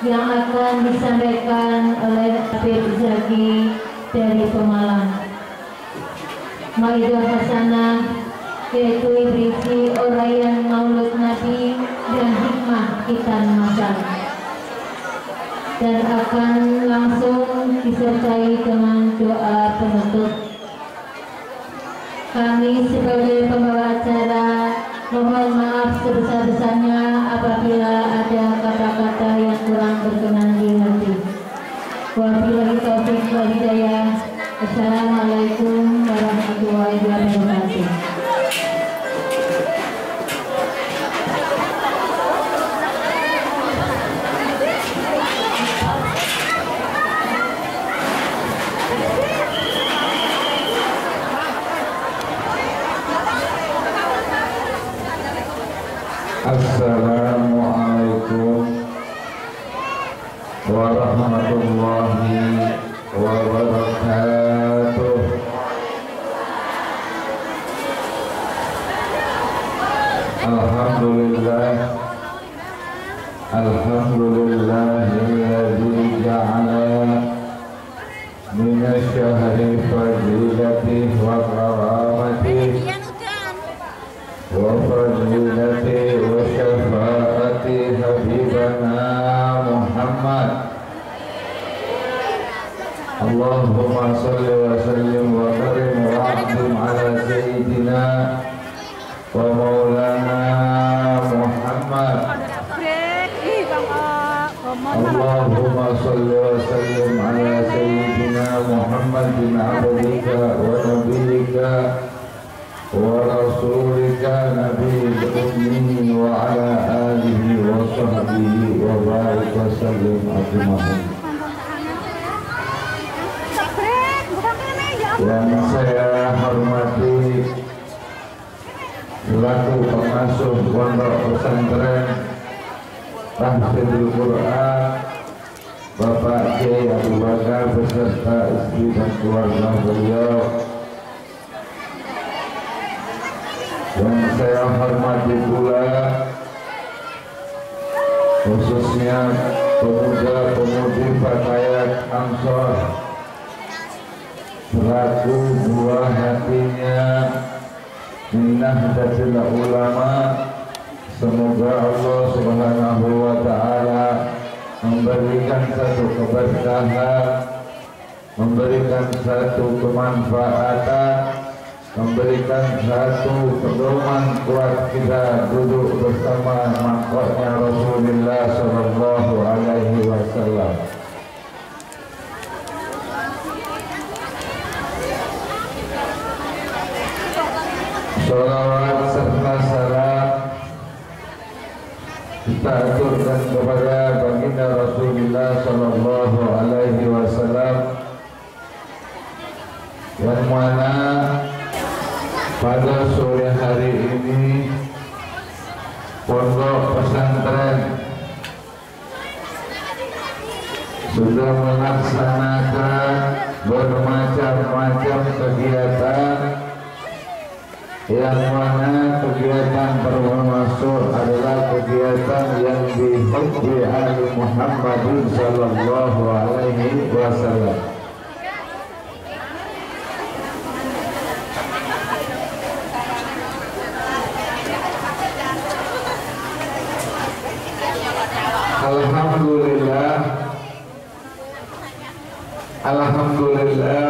yang akan disampaikan oleh Habib Zaki dari Pemalang. Maidah Hasanah yaitu berisi uraian Maulud Nabi dan hikmah khitan masal, dan akan langsung disertai dengan doa penutup. Kami sebagai pembawa acara mohon maaf sebesar-besarnya apabila ada kata-kata yang kurang berkenan di hati. Wabillahi taufiq wal hidayah. Assalamualaikum warahmatullahi wabarakatuh. Assalamualaikum warahmatullahi wabarakatuh. Alhamdulillahilladzi ja'ala minasyahri fadilati wa karamati wa fadilati wa syafaati habibana Muhammad. Allahumma salli wa sallim wa karim wa azim ala sayyidina wa maulana Muhammad. Allahumma salli wa sallim ala sayyidina Muhammad bin abdika wa nabiyika wa rasulika nabiyil ummi wa ala alihi wa sahbihi wa barik wa sallim ajma'in. Yang saya hormati selaku pengasuh pondok pesantren Tahfidzul Quran Bapak Kiai Abu Bakar beserta istri dan keluarga beliau. Yang saya hormati pula khususnya pemuda-pemudi Fatayat Ansor selaku buah hatinya Nahdlatul Ulama. Semoga Allah Subhanahu wa Ta'ala memberikan satu keberkahan, memberikan satu kemanfaatan, memberikan satu pedoman kuat kita duduk bersama mangkoknya Rasulullah Sallallahu Alaihi Wasallam. Salawat serta salam kita aturkan kepada baginda Rasulullah Sallallahu Alaihi Wasallam, yang mana pada sore hari ini pondok pesantren sudah melaksanakan bermacam-macam kegiatan, yang mana kegiatan termasuk adalah kegiatan yang dihubbi Ali Muhammadin Sallallahu Alaihi Wasallam. Alhamdulillah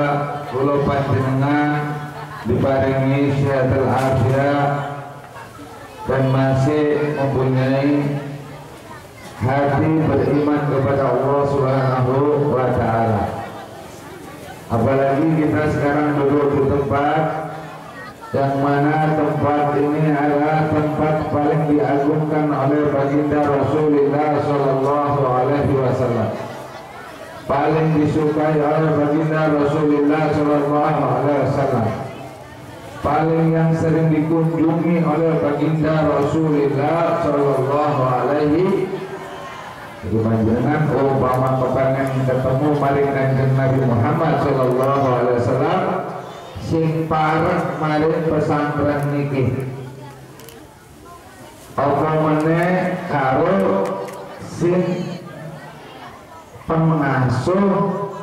kula panjenengan diparingi sehat afiat dan masih mempunyai hati beriman kepada Allah Subhanahu wa Ta'ala. Apalagi kita sekarang duduk di tempat yang mana tempat ini adalah tempat paling diagungkan oleh baginda Rasulullah Sallallahu Alaihi Wasallam, paling disukai oleh baginda Rasulullah Sallallahu Alaihi Wasallam, paling yang sering dikunjungi oleh baginda Rasulullah Sallallahu Alaihi. Jadi panjenengan umpama kepengen ketemu maring Kanjeng Nabi Muhammad Sallallahu Alaihi Wasallam sing pareng maring pesantren niki, apa meneh karo sing pengasuh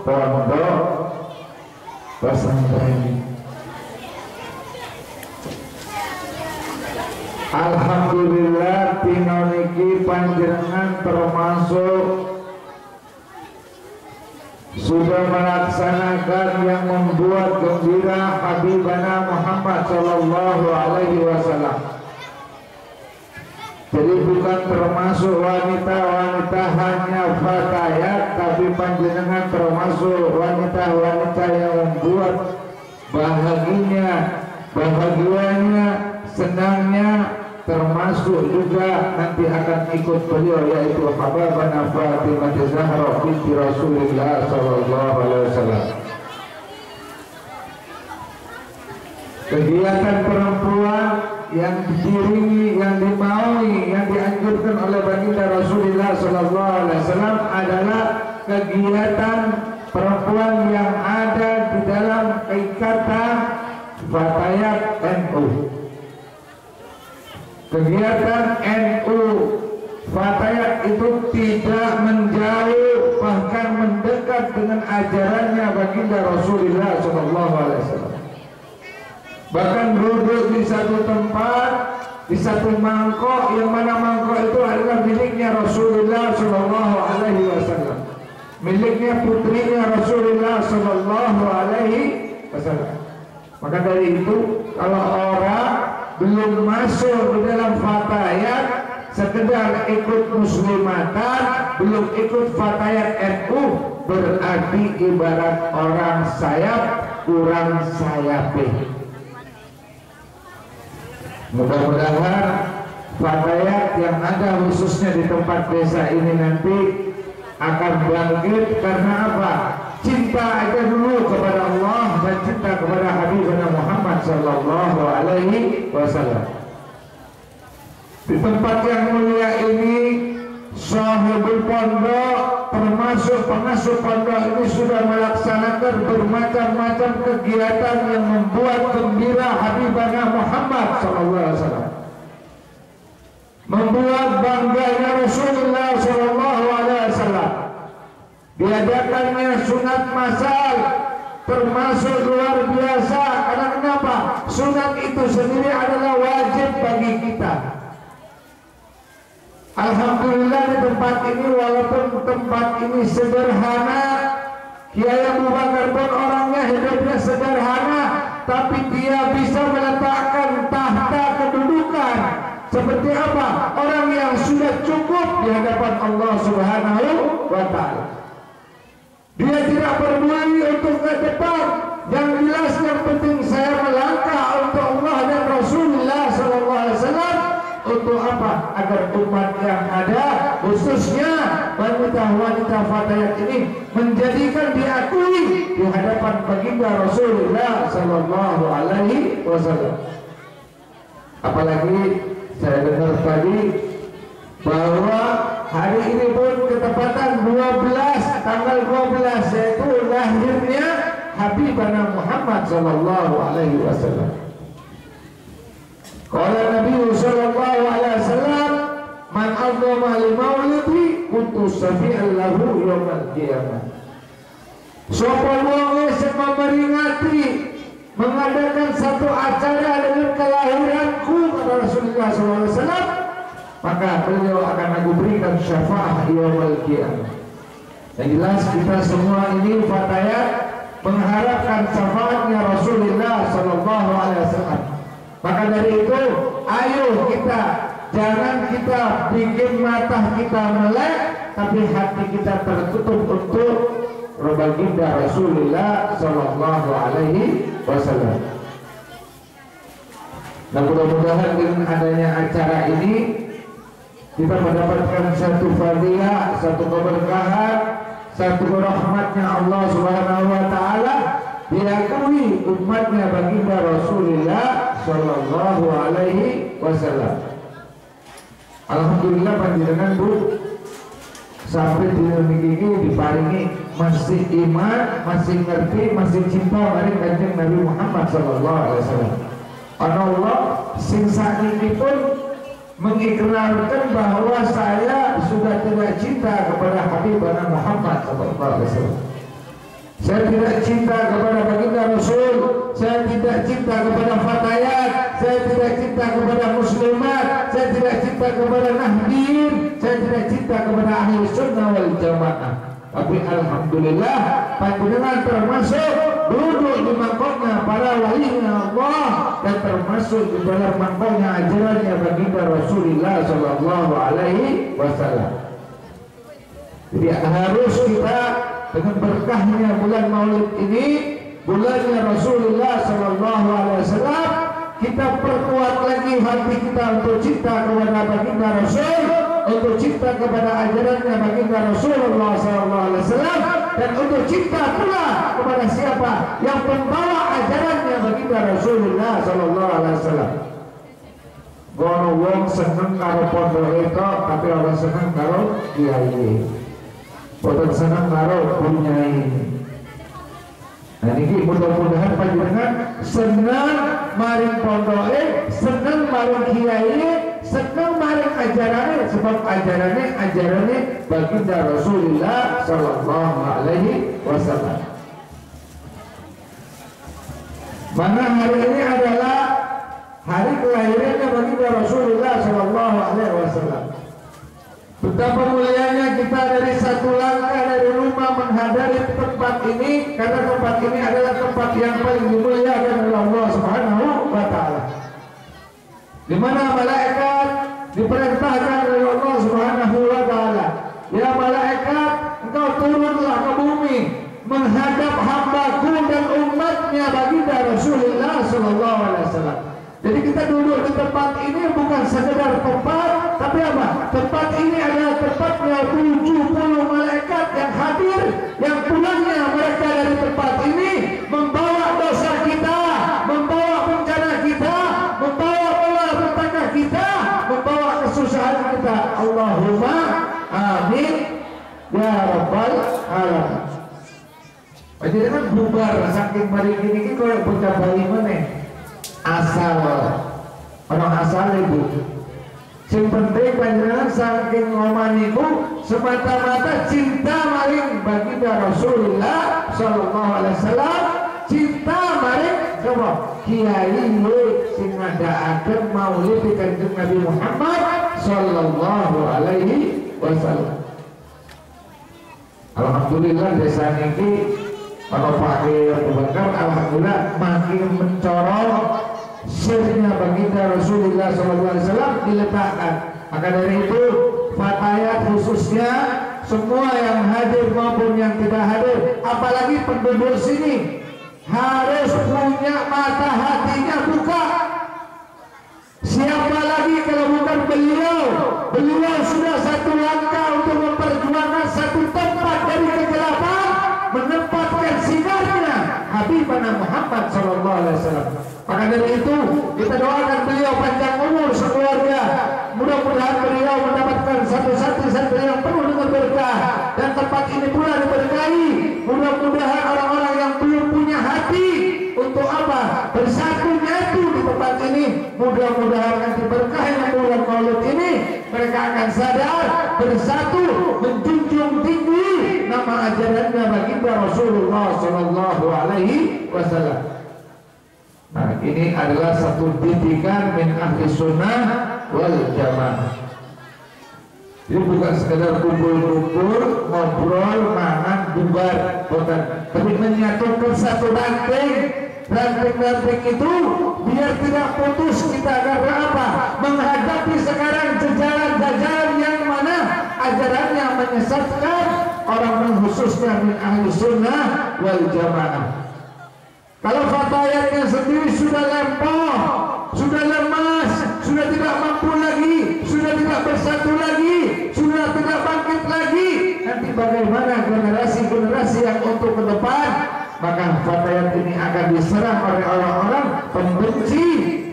pondok pesantren. Alhamdulillah dina niki panjenengan termasuk sudah melaksanakan yang membuat gembira Habibana Muhammad sallallahu alaihi wasallam. Jadi bukan termasuk wanita-wanita hanya fatayat, tapi panjenengan termasuk wanita-wanita yang membuat bahagianya, senangnya, termasuk juga nanti akan ikut beliau yaitu Habibana Fatimah Zahra binti Rasulullah sallallahu alaihi wasallam. Kegiatan perempuan yang diiringi, yang dimaui, yang dianjurkan oleh baginda Rasulullah sallallahu alaihi wasallam adalah kegiatan perempuan yang ada di dalam ikatan Fatayat NU. Kegiatan NU Fatayat itu tidak menjauh, bahkan mendekat dengan ajarannya baginda Rasulullah sallallahu alaihi wasallam. Bahkan duduk di satu tempat, di satu mangkok, yang mana mangkok itu adalah miliknya Rasulullah sallallahu alaihi wasallam, miliknya putrinya Rasulullah sallallahu alaihi wasallam. Maka dari itu, kalau orang belum masuk di dalam fatayat, sekedar ikut muslimatan, belum ikut fatayat NU, berarti ibarat orang sayap kurang sayapih. Mudah-mudahan fatayat yang ada khususnya di tempat desa ini nanti akan bangkit. Karena apa? Cinta aja dulu kepada Allah dan cinta kepada Habibana Muhammad sallallahu alaihi wasallam. Di tempat yang mulia ini, sahibul pondok termasuk pengasuh pondok ini sudah melaksanakan bermacam-macam kegiatan yang membuat gembira Habibana Muhammad sallallahu alaihi wasallam, membuat bangganya Rasulullah sallallahu alaihi wasallam. Diadakannya sunat masal termasuk luar biasa. Karena kenapa? Sunat itu sendiri adalah wajib bagi kita. Alhamdulillah di tempat ini, walaupun tempat ini sederhana, Kiai Abu Bakar pun orangnya hidupnya sederhana, tapi dia bisa meletakkan tahta kedudukan seperti apa? Orang yang sudah cukup di hadapan Allah Subhanahu wa ta'ala. Dia tidak peduli untuk ke depan. Yang jelas yang penting saya melangkah untuk Allah dan Rasulullah sallallahu alaihi wasallam. Untuk apa? Agar umat yang ada, khususnya wanita-wanita fatayat ini, menjadikan diakui di hadapan baginda Rasulullah sallallahu alaihi wasallam. Apalagi saya dengar tadi bahwa hari ini pun ketepatan tanggal 12 yaitu lahirnya Habibana Muhammad sallallahu alaihi wasallam. Qala Nabi sallallahu alaihi wasallam, man adzama li maulidi kuntu syafi'an lahu yaumil qiyamah. Sapa wong sing memperingati, mengadakan satu acara dengan kelahiranku, kata Rasulullah sallallahu alaihi wasallam, maka beliau akan aku berikan syafaat yaumil qiyamah. Yang jelas kita semua ini fatayat mengharapkan syafaatnya Rasulullah sallallahu alaihi wasallam. Maka dari itu, ayo kita jangan kita bikin mata kita melek, tapi hati kita tertutup untuk baginda Rasulullah sallallahu alaihi wasallam. Nah, mudah-mudahan dengan adanya acara ini kita mendapatkan satu fadilah, satu keberkahan, satu rahmatnya Allah Subhanahu wa taala, diakui umatnya baginda Rasulullah sallallahu alaihi wasallam. Alhamdulillah panjenengan Bu sampai di niki diparingi masih iman, masih ngerti, masih cinta marang Kanjeng Nabi Muhammad sallallahu alaihi wasallam. Allah sing sakniki pun mengikrarkan bahwa saya sudah tidak cinta kepada Habibana Muhammad SAW. Saya tidak cinta kepada baginda Rasul, saya tidak cinta kepada fatayat, saya tidak cinta kepada muslimat, saya tidak cinta kepada nahdien, saya tidak cinta kepada ahli sunnah wal jamaah. Tapi alhamdulillah panjenengan termasuk duduk di mangkoknya para walinya Allah dan termasuk di dalam mangkoknya ajarannya baginda Rasulullah sallallahu alaihi wasallam. Jadi harus kita dengan berkahnya bulan Maulid ini, bulannya Rasulullah sallallahu alaihi wasallam, kita perkuat lagi hati kita untuk cinta kepada baginda Rasul, untuk cinta kepada ajarannya baginda Rasulullah sallallahu alaihi wasallam, dan untuk cinta pula kepada siapa yang membawa ajarannya baginda Rasulullah sallallahu alaihi wasallam. Gono wong seneng karo pondok itu, tapi orang seneng karo kiai. Boten seneng karo punyai. Nah ini mudah-mudahan panjenengan senang maring pondoke, senang maring kiai, senang maring ajarane, sebab ajarane baginda Rasulullah sallallahu alaihi wasallam. Mana hari ini adalah hari kelahirannya baginda Rasulullah sallallahu alaihi wasallam. Betapa mulianya kita dari satu langkah dari rumah menghadiri tempat ini, karena tempat ini adalah tempat yang paling dimuliakan oleh Allah Subhanahu wa taala. Di mana malaikat diperintahkan oleh Allah Subhanahu wa taala, "Ya malaikat, engkau turunlah ke bumi menghadap hamba-Ku dan umatnya baginda Rasulullah sallallahu alaihi wasallam." Jadi kita duduk di tempat ini bukan sekedar tempat, tapi apa? Tempat ini adalah tempatnya 70 malaikat yang hadir, yang pulangnya mereka dari tempat ini membawa dosa kita, membawa bencana kita, membawa malapetaka kita, membawa kesusahan kita. Allahumma amin ya rabbal alamin. Jadi kan bubar saking mari ini kalau bocah bayi mana? Asal orang asal itu. Yang penting panjenengan saking ngomaniku semata-mata cinta maring baginda Rasulullah sallallahu alaihi wasallam, cinta maring coba kiai sing ngadakaken maulid kanjeng Nabi Muhammad sallallahu alaihi wasallam. Alhamdulillah desa niki para Pak Abu Bakar alhamdulillah makin mencorong sirnya baginda Rasulullah SAW diletakkan. Maka dari itu fatayat khususnya semua yang hadir maupun yang tidak hadir, apalagi penduduk sini, harus punya mata hatinya buka. Siapa lagi kalau bukan beliau? Beliau sudah satu langkah untuk memperjuangkan satu tempat dari kegelapan, menempatkan sinarnya Habibana Muhammad sallallahu alaihi wasallam. Maka dari itu kita doakan beliau panjang umur sekeluarga. Mudah-mudahan beliau mendapatkan satu-satu yang penuh dengan berkah, dan tempat ini pula diberkahi. Mudah-mudahan orang-orang yang belum punya hati untuk apa? Bersatu nyatu di tempat ini. Mudah-mudahan nanti berkahnya bulan Maulid ini mereka akan sadar, bersatu, menjunjung tinggi nama ajarannya baginda Rasulullah sallallahu alaihi wasallam. Nah, ini adalah satu didikan min ahli sunnah wal jamaah. Jadi bukan sekedar kumpul-kumpul, ngobrol, makan, bubar, bukan, tapi menyatukan satu ranting. Ranting-ranting itu biar tidak putus kita. Karena apa? Menghadapi sekarang jajaran yang mana ajarannya menyesatkan orang khususnya min ahli sunnah wal jamaah. Kalau fatayatnya sendiri sudah lempoh, sudah lemas, sudah tidak mampu lagi, sudah tidak bersatu lagi, sudah tidak bangkit lagi, nanti bagaimana generasi-generasi yang untuk ke depan? Maka fatayat ini akan diserang oleh orang-orang pembenci,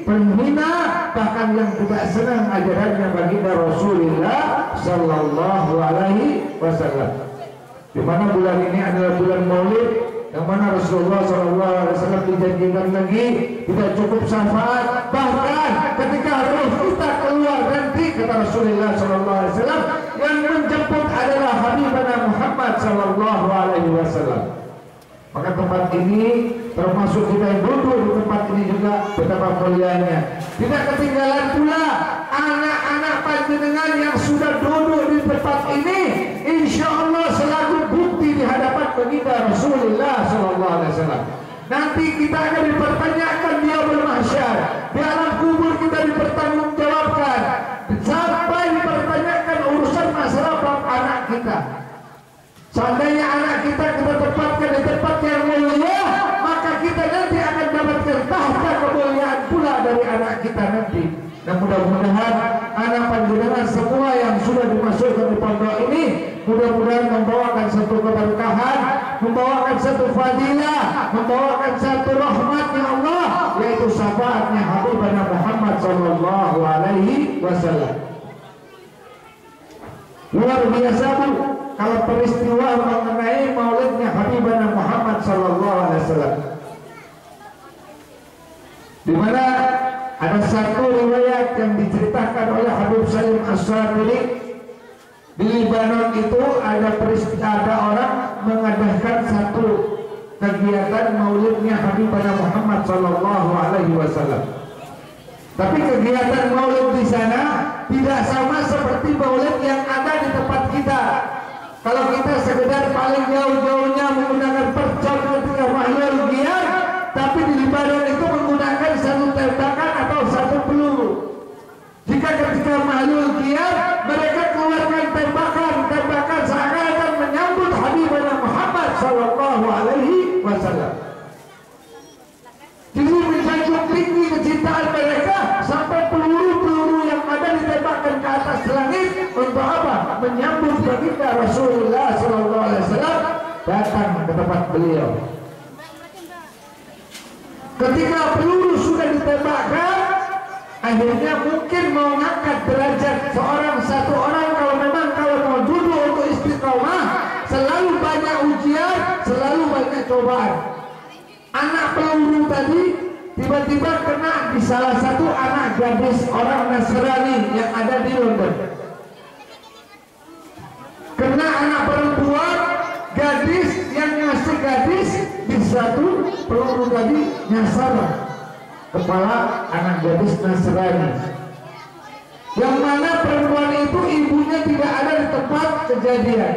penghina, bahkan yang tidak senang ajarannya baginda Rasulullah sallallahu alaihi wasallam. Di mana bulan ini adalah bulan Maulid, yang mana Rasulullah SAW dijanjikan lagi tidak cukup syafaat, bahkan ketika roh kita keluar dan kata Rasulullah sallallahu alaihi wasallam, yang menjemput adalah Habibana Muhammad sallallahu alaihi wasallam. Maka tempat ini termasuk kita yang duduk di tempat ini juga betapa mulianya. Tidak ketinggalan pula anak-anak panjenengan yang sudah duduk di tempat ini, insya Allah selalu bukti di hadapan baginda Rasulullah sallallahu alaihi wasallam. Nanti kita akan dipertanyakan di yaumul mahsyar, di alam kubur kita dipertanggungjawabkan, sampai dipertanyakan urusan masalah bab anak kita. Seandainya anak kita tempatkan di tempat yang mulia, maka kita nanti akan dapatkan tahta kemuliaan pula dari anak kita nanti. Dan mudah-mudahan anak panjenengan semua yang sudah dimasukkan di pondok ini, mudah-mudahan membawakan satu keberkahan, membawakan satu fadilah, membawakan satu rahmatnya Allah, yaitu syafaatnya Habibana Muhammad sallallahu alaihi wasallam. Luar biasa Bu, kalau peristiwa mengenai maulidnya Habibana Muhammad sallallahu alaihi wasallam, di mana ada satu riwayat yang diceritakan oleh Habib Salim As-Sadili. Di Libanon itu ada orang mengadakan satu kegiatan maulidnya Habibana Muhammad sallallahu alaihi wasallam. Tapi kegiatan maulid di sana tidak sama seperti maulid yang ada di tempat kita. Kalau kita sekedar paling jauh-jauhnya menggunakan percak ketika mahlul giar, tapi di Libanon itu menggunakan satu tembakan atau satu peluru. Jika ketika mahlul giar mereka keluarkan tembakan seakan-akan menyambut Habibana Muhammad sallallahu alaihi wasallam. Jadi menjunjung tinggi kecintaan mereka sampai peluru-peluru yang ada ditembakkan ke atas langit untuk apa? Menyambut baginda Rasulullah sallallahu alaihi wasallam datang ke tempat beliau. Ketika peluru sudah ditembakkan, akhirnya mungkin mau ngangkat derajat satu orang kalau memang kalau mau duduk untuk istiqomah, selalu banyak ujian, selalu banyak cobaan. Anak peluru tadi tiba-tiba kena di salah satu anak gadis orang Nasrani yang ada di London. Kena anak perempuan gadis yang ngasih gadis, di satu peluru tadi nyasar kepala anak gadis Nasrani, yang mana perempuan itu ibunya tidak ada di tempat kejadian.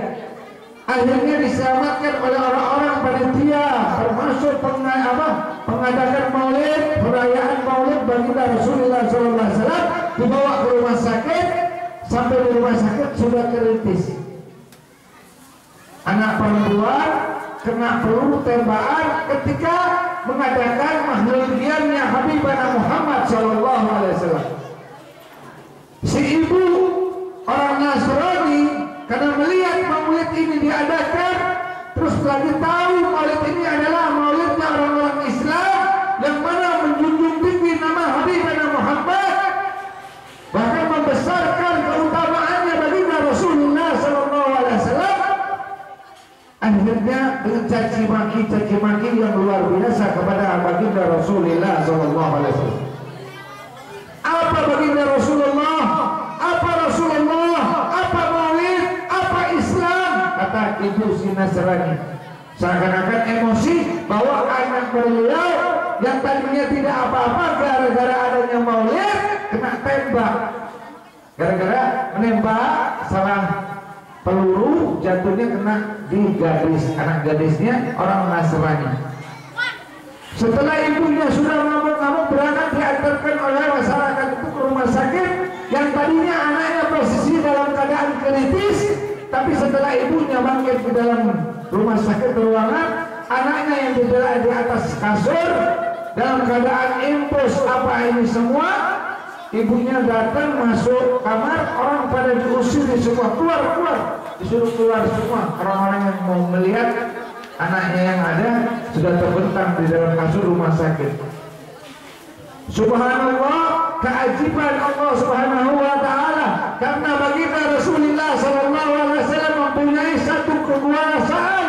Akhirnya diselamatkan oleh orang-orang panitia, termasuk pengadakan maulid, perayaan maulid baginda Rasulullah SAW, dibawa ke rumah sakit. Sampai di rumah sakit sudah kritis. Anak perempuan kena peluru tembakan ketika mengadakan mahlul giarnya Habibana Muhammad sallallahu alaihi wasallam. Si ibu orang Nasrani karena melihat maulid ini diadakan, terus lagi tahu maulid ini adalah maulidnya orang-orang Islam yang mana menjunjung tinggi nama Habibana Muhammad, bahkan membesarkan keutamaannya baginda Rasulullah sallallahu alaihi wasallam. Akhirnya dengan caci maki yang luar biasa kepada baginda Rasulullah sallallahu alaihi wasallam. Apa baginda Rasulullah? Apa Rasulullah? Apa maulid? Apa Islam? Kata ibu si Nasrani, seakan-akan emosi bahwa anak beliau yang tadinya tidak apa-apa gara-gara adanya maulid kena tembak. Gara-gara menembak salah peluru, jatuhnya kena di gadis, anak gadisnya orang Nasrani. Setelah ibunya sudah ngamuk-ngamuk, berangkat diantarkan oleh masyarakat itu ke rumah sakit. Yang tadinya anaknya posisi dalam keadaan kritis, tapi setelah ibunya bangkit di dalam rumah sakit ruangan, anaknya yang di atas kasur dalam keadaan impus apa ini semua. Ibunya datang masuk kamar, orang pada diusir semua, keluar, disuruh keluar semua. Orang-orang yang mau melihat anaknya yang ada sudah terbentang di dalam kasur rumah sakit. Subhanallah, keajaiban Allah Subhanahu wa taala, karena baginda Rasulullah sallallahu alaihi wasallam mempunyai satu kekuasaan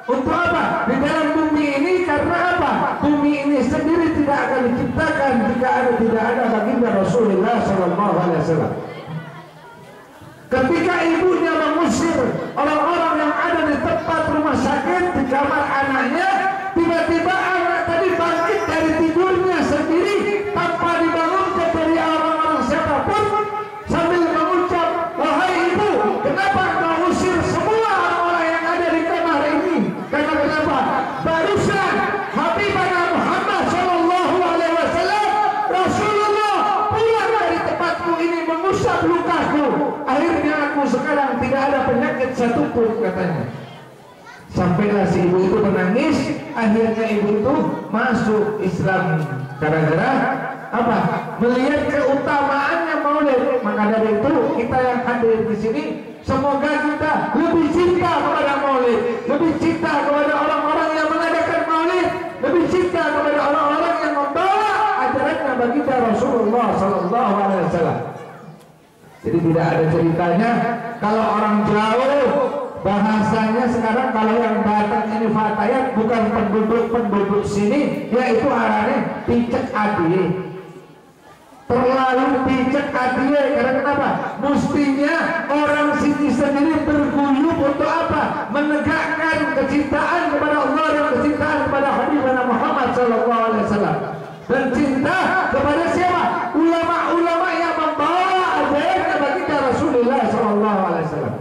untuk apa? Di dalam bumi ini, karena apa? Bumi ini sendiri tidak akan diciptakan jika tidak ada baginda Rasulullah sallallahu alaihi wasallam. Ketika ibunya mengusir orang-orang yang ada di tempat rumah sakit, di kamar anaknya, tiba-tiba anak tadi bangkit dari tidurnya sendiri tanpa dibangunkan dari orang-orang siapapun, sambil mengucap, "Wahai ibu, kenapa engkau usir semua orang-orang yang ada di kamar ini?" Karena kenapa? Barusan Habibana Muhammad Sallallahu Alaihi Wasallam, Rasulullah pulang dari tempatku ini mengusap lukaku. Akhirnya aku sekarang tidak ada penyakit satupun, katanya. Sampailah si ibu itu menangis. Akhirnya ibu itu masuk Islam gara-gara apa? Melihat keutamaannya maulid. Maka dari itu kita yang hadir di sini, semoga kita lebih cinta kepada maulid, lebih cinta kepada orang-orang yang mengadakan maulid, lebih cinta kepada orang-orang yang membawa ajarannya baginda Rasulullah Sallallahu Alaihi Wasallam. Jadi tidak ada ceritanya kalau orang jauh, bahasanya sekarang kalau yang datang ini fatayat bukan penduduk sini, yaitu arahnya picek adie. Terlalu picek adie, karena kenapa? Mestinya orang sini sendiri berguyup untuk apa? Menegakkan kecintaan kepada Allah dan kecintaan kepada Habibana Muhammad Sallallahu Alaihi Wasallam. Dan cinta kepada siapa? Ulama-ulama yang membawa ajaran baginda Rasulullah Sallallahu Alaihi Wasallam.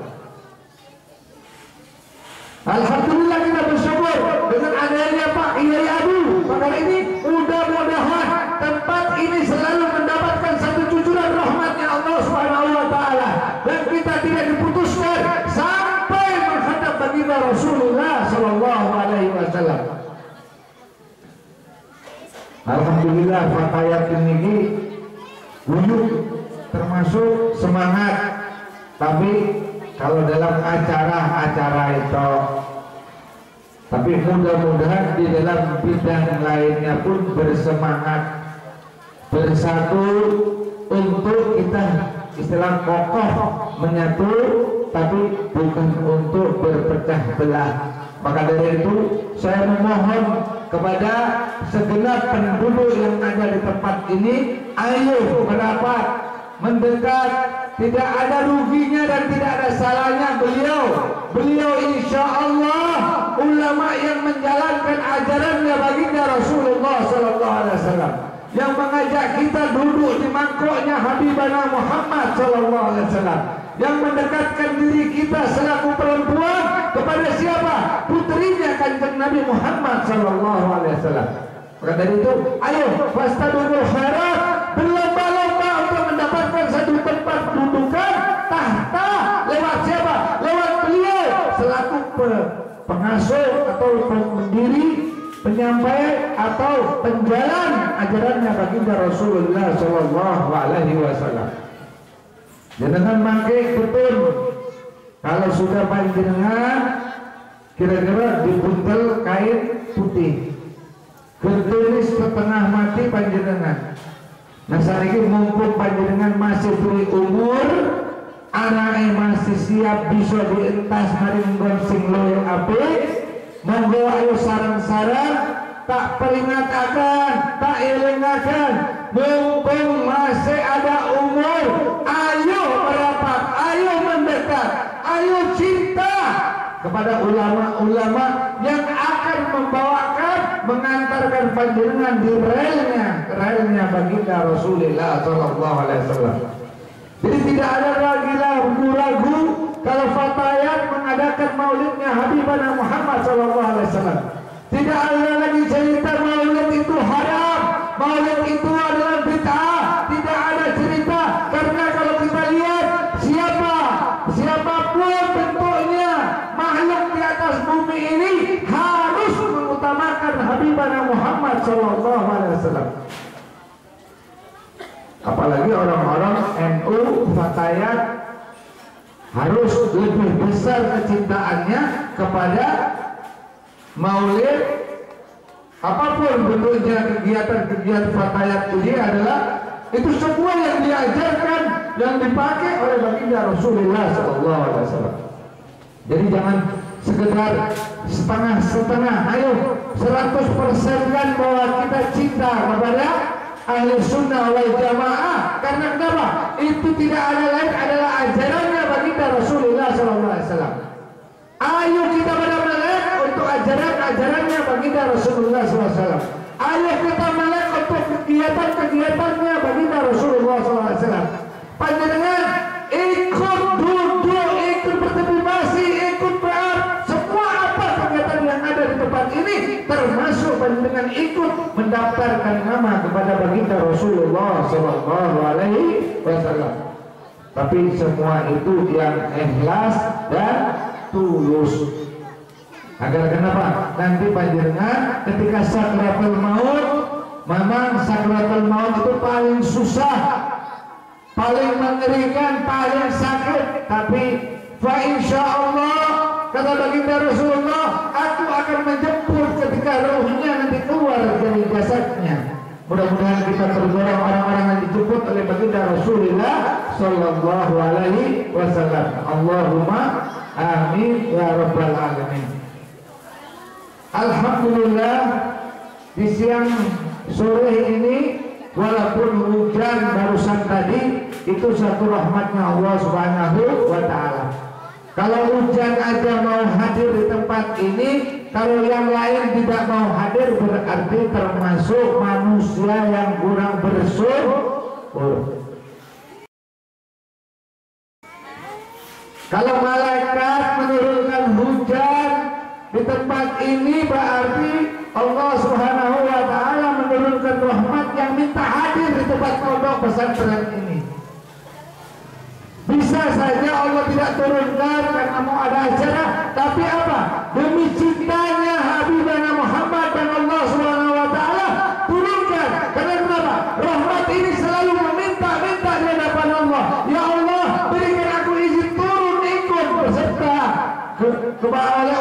Alhamdulillah kita bersyukur dengan adanya Pak Kiai Adu. Maka ini mudah-mudahan tempat ini selalu mendapatkan satu cucuran rahmatnya Allah Subhanahu Wa Taala, dan kita tidak diputuskan sampai menghadap baginda Rasulullah Sallallahu Alaihi Wasallam. Alhamdulillah fatayat ini guyup, termasuk semangat. Tapi kalau dalam acara-acara itu, tapi mudah-mudahan di dalam bidang lainnya pun bersemangat bersatu untuk kita istilah kokoh menyatu, tapi bukan untuk berpecah belah. Maka dari itu saya memohon kepada segenap penduduk yang ada di tempat ini, ayo merapat, mendekat. Tidak ada ruginya dan tidak ada salahnya beliau insya Allah ulama yang menjalankan ajarannya baginda Rasulullah Sallallahu Alaihi Wasallam, yang mengajak kita duduk di mangkoknya Habibana Muhammad Sallallahu Alaihi Wasallam, yang mendekatkan diri kita selaku perempuan kepada siapa? Putrinya Kanjeng Nabi Muhammad Sallallahu Alaihi Wasallam. Maka dari itu, ayo fastabiqul khairat, berlomba-lomba untuk mendapatkan satu tempat dudukan tahta. Lewat siapa? Lewat beliau selaku pengasuh atau pendiri, penyampai atau penjalan ajarannya baginda Rasulullah Sallallahu Alaihi Wasallam. Jangan pakai betul. Kalau sudah panjenengan kira-kira dibuntel kain putih, gertulis setengah mati panjenengan. Nah saat ini mumpung panjenengan masih beri umur, anaknya masih siap bisa dientas hari menggonsing loyang api, monggo ayo sarang-sarang tak peringatkan, tak elingakan, mumpung masih ada umur, ayo merapat, ayo mendekat, ayo cinta kepada ulama-ulama yang akan membawakan, mengantarkan panjenengan di relnya baginda Rasulullah Sallallahu Alaihi Wasallam. Jadi tidak ada lagi ragu-ragu kalau fatayat mengadakan maulidnya Habibana Muhammad Sallallahu Alaihi Wasallam. Tidak ada lagi cerita maulid itu haram, maulid itu adalah bid'ah. Tidak ada cerita, karena kalau kita lihat siapapun bentuknya makhluk di atas bumi ini harus mengutamakan Habibana Muhammad Sallallahu Alaihi Wasallam. Apalagi orang-orang NU fatayat harus lebih besar kecintaannya kepada maulid. Apapun bentuknya kegiatan fatayat ini adalah itu semua yang diajarkan, yang dipakai oleh baginda Rasulullah Sallallahu Alaihi Wasallam. Jadi jangan sekedar setengah-setengah, ayo 100% kan bahwa kita cinta kepada ahli sunnah wal jamaah. Karena kenapa? Itu tidak ada lain adalah ajarannya bagi baginda Rasulullah SAW. Ayo kita pada melek untuk ajaran-ajarannya baginda Rasulullah SAW. Ayo kita melek untuk kegiatan-kegiatannya baginda Rasulullah SAW. Panjenengan ikut duduk, ikut berterima, ikut semua apa kegiatan yang ada di tempat ini, termasuk panjenengan ikut mendaftarkan nama kepada baginda Rasulullah SAW. Tapi semua itu yang ikhlas dan tulus. Agar kenapa? Nanti panjenengan ketika sakratul maut, memang sakratul maut itu paling susah, paling mengerikan, paling sakit. Tapi fa insyaallah kata baginda Rasulullah, aku akan menjemput ketika ruhnya nanti keluar dari jasadnya. Mudah-mudahan kita tergolong orang-orang yang dijemput oleh baginda Rasulullah sallallahu alaihi wasallam. Allahumma amin ya rabbal alamin. Alhamdulillah, di siang sore ini walaupun hujan barusan tadi, itu satu rahmatnya Allah Subhanahu wa ta'ala. Kalau hujan aja mau hadir di tempat ini, kalau yang lain tidak mau hadir, berarti termasuk manusia yang kurang bersyukur. Kalau malaikat menurunkan hujan di tempat ini, berarti Allah Subhanahu wa ta'ala menurunkan rahmat yang minta hadir di tempat pondok pesantren ini. Bisa saja Allah tidak turunkan karena mau ada acara, tapi apa? Demi cintanya Habibana Muhammad dan Allah Subhanahu wa ta'ala turunkan. Karena kenapa? Rahmat ini selalu meminta-minta di hadapan Allah. Ya Allah, berikan aku izin turun ikut beserta kepada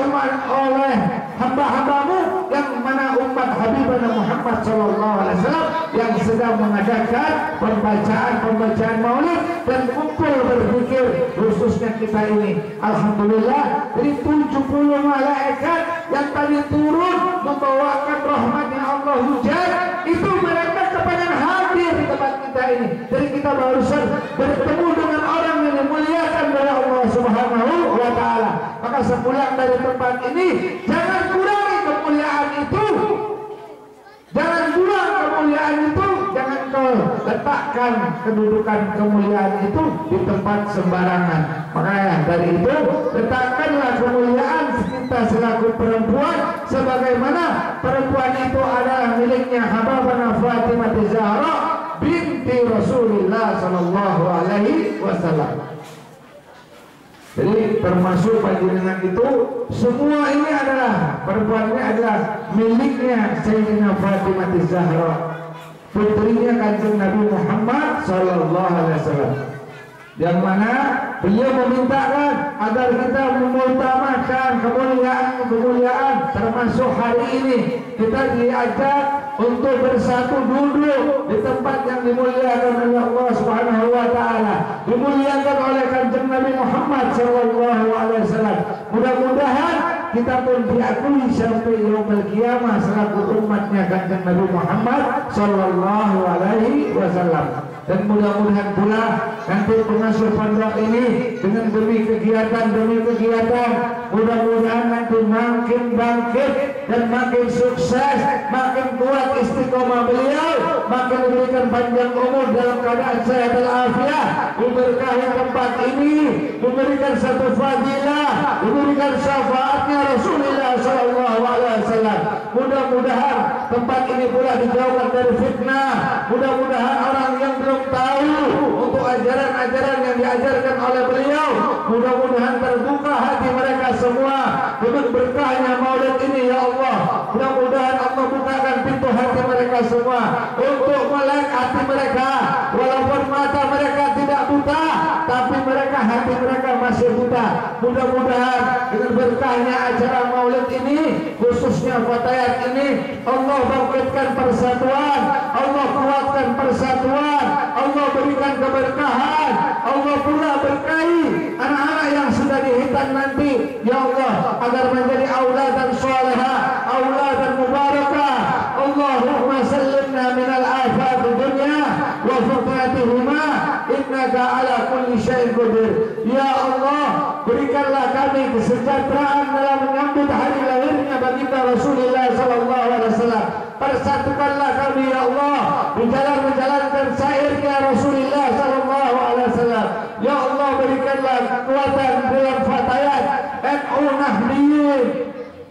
oleh hamba-hambamu yang mana umat Habibana Muhammad SAW yang sedang mengadakan pembacaan maulid dan kumpul berzikir, khususnya kita ini. Alhamdulillah, dari 70 malaikat yang tadi turun membawakan rahmatnya Allah hujan, itu mereka kepengen hadir di tempat kita ini. Jadi kita barusan bertemu dengan orang yang dimuliakan oleh Allah Subhanahu wa ta'ala. Maka sepulang dari tempat ini, jangan kurangi kemuliaan itu, jangan buang kemuliaan itu, jangan kau letakkan kedudukan kemuliaan itu di tempat sembarangan. Makanya dari itu, letakkanlah kemuliaan kita selaku perempuan, sebagaimana perempuan itu adalah miliknya Habibana Fatimah Zahra binti Rasulullah sallallahu alaihi wasallam. Jadi termasuk panjenengan itu, semua ini adalah, perempuan ini adalah miliknya Sayyidina Fatimah Zahra, putrinya Kanjeng Nabi Muhammad sallallahu alaihi wasallam, yang mana beliau memintakan agar kita mengutamakan kemuliaan, termasuk hari ini kita diajak untuk bersatu duduk di tempat yang dimuliakan oleh Allah Subhanahu wa ta'ala, dimuliakan oleh Kanjeng Nabi Muhammad sallallahu alaihi wasallam. Mudah-mudahan kita pun diakui sampai yaumul qiyamah selaku umatnya Kanjeng Nabi Muhammad sallallahu alaihi wasallam. Dan mudah-mudahan pula nanti pengasuh pondok ini dengan demi kegiatan, mudah-mudahan nanti makin bangkit dan makin sukses, makin kuat istiqomah beliau, makin diberikan panjang umur dalam keadaan sehat dan afiat, memberkahi tempat ini, memberikan satu fadilah, memberikan syafaatnya Rasulullah SAW. Mudah-mudahan tempat ini pula dijauhkan dari fitnah. Mudah-mudahan orang yang belum tahu untuk ajaran-ajaran yang diajarkan oleh beliau, mudah-mudahan terbuka hati mereka semua dengan berkahnya maulid ini. Ya Allah, mudah-mudahan Allah bukakan pintu hati mereka semua untuk melek hati mereka, walaupun mata mereka tidak buta, tapi hati mereka masih buta. Mudah-mudahan dengan berkahnya acara maulid ini, khususnya fatayat ini, Allah bangkitkan persatuan, Allah kuatkan persatuan, Allah berikan keberkahan, Allah pula berkahi anak-anak yang sudah dihitan nanti, ya Allah, agar menjadi auladan salihah, auladan mubarakah. Allahumma sallimna minal afat dunya wa fitnatihima innaka ala kulli syai'in qadir. Ya Allah, berikanlah kami kesejahteraan dalam menyambut hari lahirnya baginda Rasulullah sallallahu alaihi wasallam. Persatukanlah kami ya Allah di jalan menjalankan syairnya Rasulullah sallallahu alaihi wasallam. Ya Allah, berikanlah kekuatan dalam fatayat NU Nahdliyin,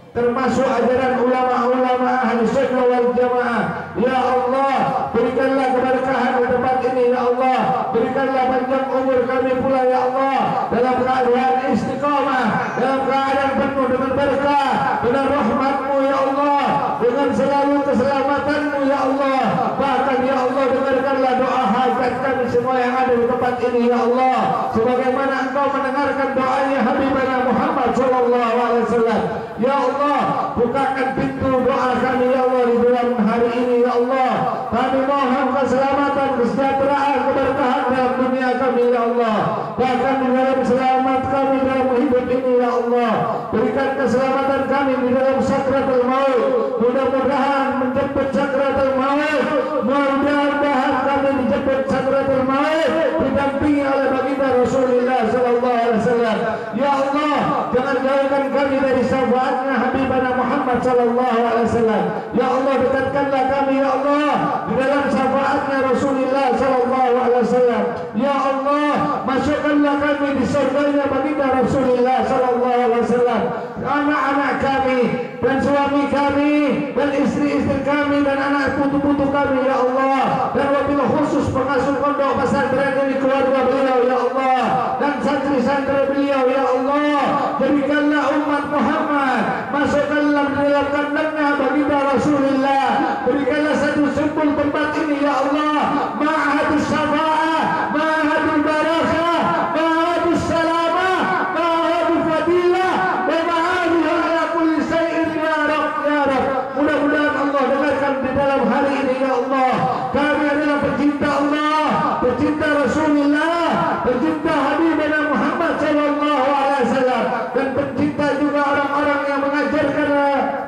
termasuk ajaran ulama-ulama ahli sunnah wal jamaah. Ya Allah, berikanlah keberkahan di tempat ini ya Allah. Berikanlah panjang umur kami pula ya Allah, dalam keadaan istiqamah, dalam keadaan penuh dengan berkah, dengan rahmat-Mu ya Allah, dengan selalu keselamatanmu ya Allah. Bahkan ya Allah, dengarkanlah doa hajat kami semua yang ada di tempat ini ya Allah, sebagaimana Engkau mendengarkan doanya Habibana Muhammad sallallahu alaihi wasallam. Ya Allah, bukakan pintu doa kami ya Allah di dalam hari ini ya Allah. Kami mohon keselamatan, kesejahteraan, keberkahan dalam dunia kami ya Allah, bahkan di dalam selamat kami dalam hidup ini ya Allah. Berikan keselamatan kami di dalam sakratul maut. Mudah-mudahan menjemput sakratul maut, mudah-mudahan kami dijemput sakratul maut didampingi oleh baginda Rasulullah sallallahu alaihi wasallam. Ya Allah, jangan jauhkan kami dari syafaatnya Habibana Muhammad sallallahu alaihi wasallam. Ya Allah, dekatkanlah kami ya Allah di dalam syafaatnya Rasulullah sallallahu alaihi wasallam. Ya Allah, masukkanlah kami di surganya baginda Rasulullah sallallahu alaihi wasallam. Anak-anak kami dan suami kami dan istri-istri kami dan anak putu-putu kami ya Allah, dan wabil khusus pengasuh pondok pesantren ini keluarga beliau ya Allah, dan santri-santri beliau ya Allah. Jadikanlah umat Muhammad, masukkanlah di dalam kandangnya baginda Rasulullah. Berikanlah satu simpul tempat ini ya Allah, ma'hadus syafa'ah, ma'hadul barakah, ma'hadus salamah, ma'hadul fadilah, wa ma'hadul ala kulli syai'in ya Rabb ya Rabb. Mudah-mudahan Allah dengarkan di dalam hari ini ya Allah. Kami adalah pecinta Allah, pecinta Rasulullah, pecinta Habibana Muhammad sallallahu alaihi wasallam, dan pecinta juga orang-orang yang mengajarkan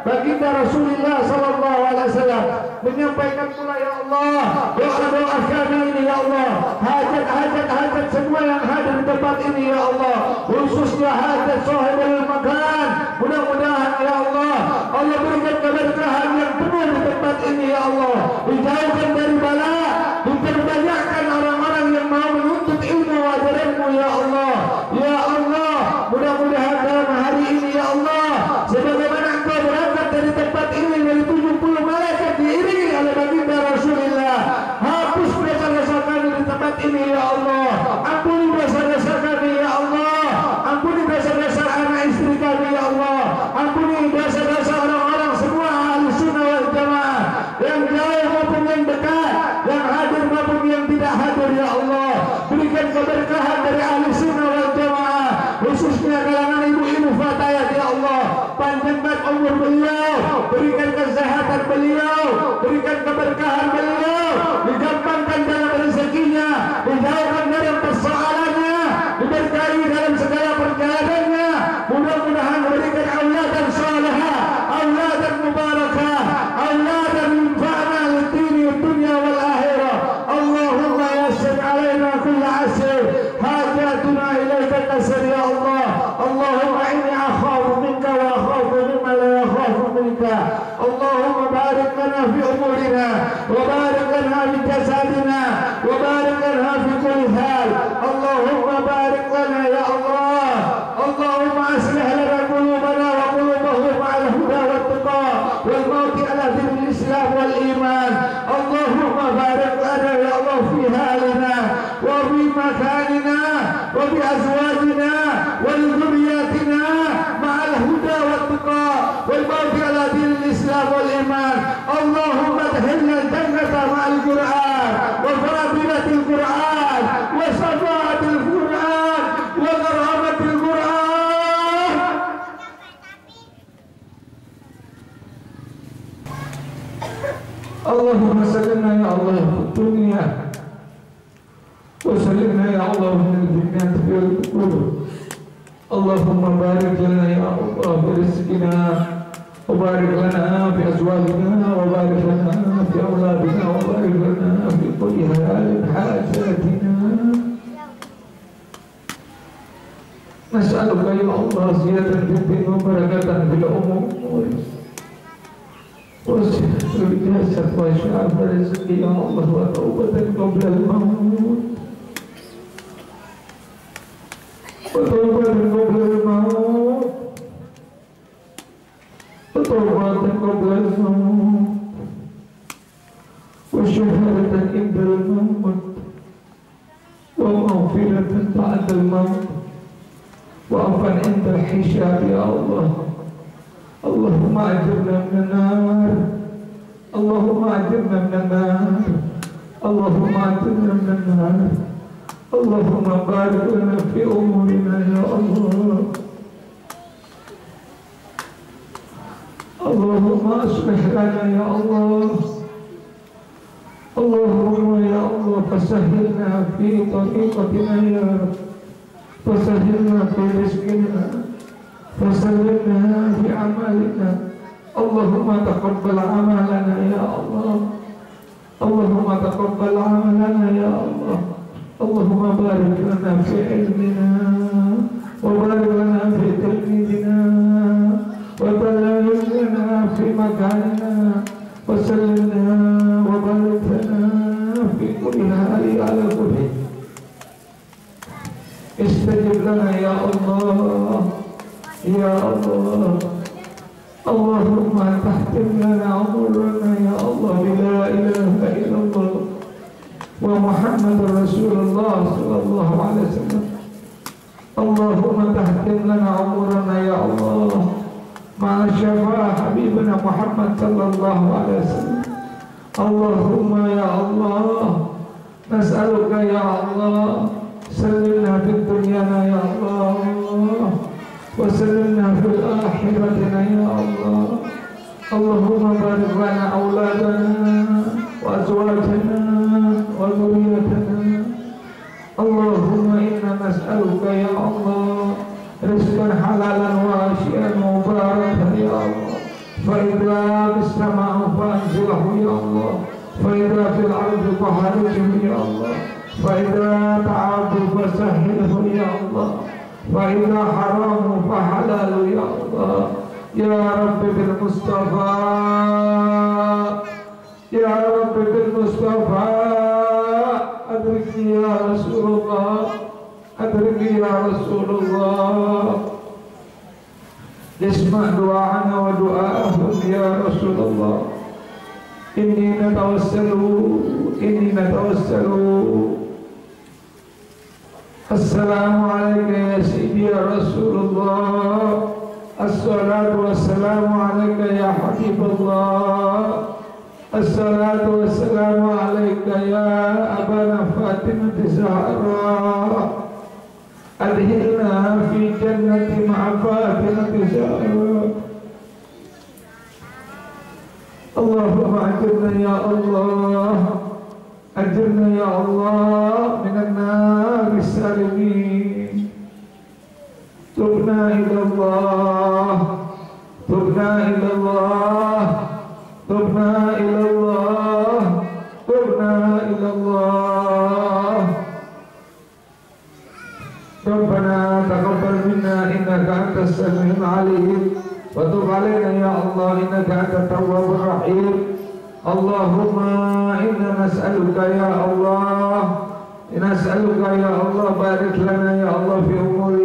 baginda Rasulullah sallallahu alaihi wasallam. Menyampaikan pula ya Allah doa-doa kami ini ya Allah, hajat semua yang hadir di tempat ini ya Allah, khususnya hajat sahibul makan. Mudah-mudahan ya Allah, Allah berikan keberkahan yang penuh di tempat ini ya Allah, dijauhkan dari bala, diperbanyakkan orang-orang yang mau menuntut ilmu ajaran-Mu ya Allah. Ya Allah, mudah-mudahan dalam hari ini ya Allah, sebagaimana Engkau berangkat dari tempat ini dari 70 malaikat diiringi oleh baginda Rasulullah, hapus dosa-dosa kami di tempat ini ya Allah. Ampuni dosa-dosa kami ya Allah, ampuni dosa-dosa anak istri kami ya Allah, ampuni dosa-dosa orang-orang semua ahli sunnah wal jamaah, yang jauh maupun yang dekat, yang hadir maupun yang tidak hadir ya Allah. Berikan keberkahan dari ahli sunnah wal jamaah, khususnya kalangan ibu-ibu fatayat ya Allah. Panjangkan umur beliau, berikan kesehatan beliau, berikan keberkahan beliau, digampangkan dalam rezekinya, dijauhkan dari persoalannya, diberkahi dalam segala perjalanannya. Mudah-mudahan berikan auladan salihah, auladan mubarakah, auladan yunfa'na lid-dini dunya wal akhirah. Allahumma yassir alaina kull asir, hajatuna ilaika tasir ya Allah. Allahumma inni akhafu minka wa akhafu mimma la yakhafu minka. Allahumma barik lana fi umurina wa barik lana fi jasadina wa barik lana fi kulli hal. Allahumma barik lana ya Allah. Allahumma aslih lana qulubana wa qulubahum ala huda wat tuqa wal mauti ala dinil islam wal iman. Allahumma barik lana ya Allah fi halina wa fi makanina wa bi azwajina wa dhurriyyatina ma'al huda wat tuqa wal mauti ala dinil islam wal iman. Allahumma adkhilna al-jannata ma'al Qur'an wa fadilatil Qur'an wa shafa'atil Qur'an wa karamatil Qur'an. Allahumma sallimna ya Allah fi dunya wa sallimna ya Allah min al-fitnati wal qulub. Allahumma barik lana ya Allah bi rizqina وبارك لنا في أزواجنا وبارك لنا في أولادنا وبارك لنا في كل حاجاتنا. نسألك يا الله زيادة في الدين وبركة في الأمور وصحة الجسد وشعب الرزق يا الله وتوبة قبل الموت وتوبة قبل الموت وتوبة قبل الموت وشهادة عند الموت ومغفرة بعد الموت وعفوا عند الحساب يا الله. اللهم أجرنا من النار، اللهم أجرنا من النار، اللهم أجرنا من النار. اللهم بارك لنا في أمورنا يا الله. اللهم أصلح لنا يا الله. اللهم يا الله فسهلنا في طريقتنا يا رب، فسهلنا في رزقنا، فسهلنا في أعمالنا. اللهم تقبل عملنا يا الله. اللهم تقبل عملنا يا الله. اللهم بارك لنا في علمنا وبارك لنا في تلميذنا وبارك لنا في مكاننا وسلمنا وبارك لنا في كل حال على كل. استجب لنا يا الله يا الله. اللهم تحتم لنا عمرنا يا الله بلا إله إلا الله ومحمد رسول الله صلى الله عليه وسلم. اللهم تحتم لنا عمرنا يا الله مع شفاعة حبيبنا محمد صلى الله عليه وسلم. اللهم يا الله نسألك يا الله سلمنا في الدنيا يا الله وسلمنا في الآخرة يا الله. اللهم بارك لنا أولادنا وأزواجنا وذريتنا. اللهم إنا نسألك يا الله رزقا حلالا واشياء مباركا يا الله. فإذا في السماء فأنزله يا الله، فإذا في الأرض فحرجه يا الله، فإذا تعب فسهله يا الله، فإذا حرام فحلال يا الله. يا رب بالمصطفى، يا رب بالمصطفى أدركني يا رسول الله، أدركني يا رسول الله. اسمع دعاءنا ودعاءهم يا رسول الله. إني نتوسل. السلام عليك يا سيدي يا رسول الله. الصلاة والسلام عليك يا حبيب الله. الصلاة والسلام عليك يا أبانا فاطمة الزهراء. أدخلنا في جنة مع فاطمة الزهراء. اللهم أجرنا يا الله، أجرنا يا الله من النار السالمين. تبنا إلى الله، تبنا إلى الله، تبنا إلى الله، تبنا إلى الله. ربنا تقبل منا إنك أنت السميع العليم وتب علينا يا الله إنك أنت التواب الرحيم. اللهم إنا نسألك يا الله، نسألك يا الله بارك لنا يا الله في أمور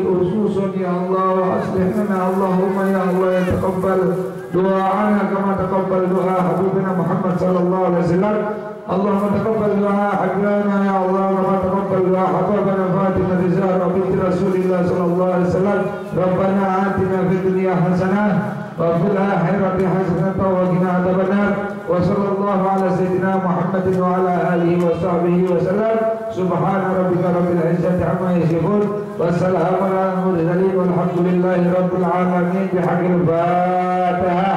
خصوصا يا الله وأصلح لنا. اللهم يا الله يتقبل دعاءنا كما تقبل دعاء حبيبنا محمد صلى الله عليه وسلم. اللهم تقبل دعاء حبيبنا يا الله كما تقبل دعاء حبيبنا فاطمة الزهراء بنت رسول الله صلى الله عليه وسلم. ربنا آتنا في الدنيا حسنة وفي الآخرة حسنة وقنا عذاب النار. وصلى الله على سيدنا محمد وعلى آله وصحبه وسلم. سبحان ربك رب العزة عما يصفون والسلام على المرسلين والحمد لله رب العالمين. بحق الفاتحة.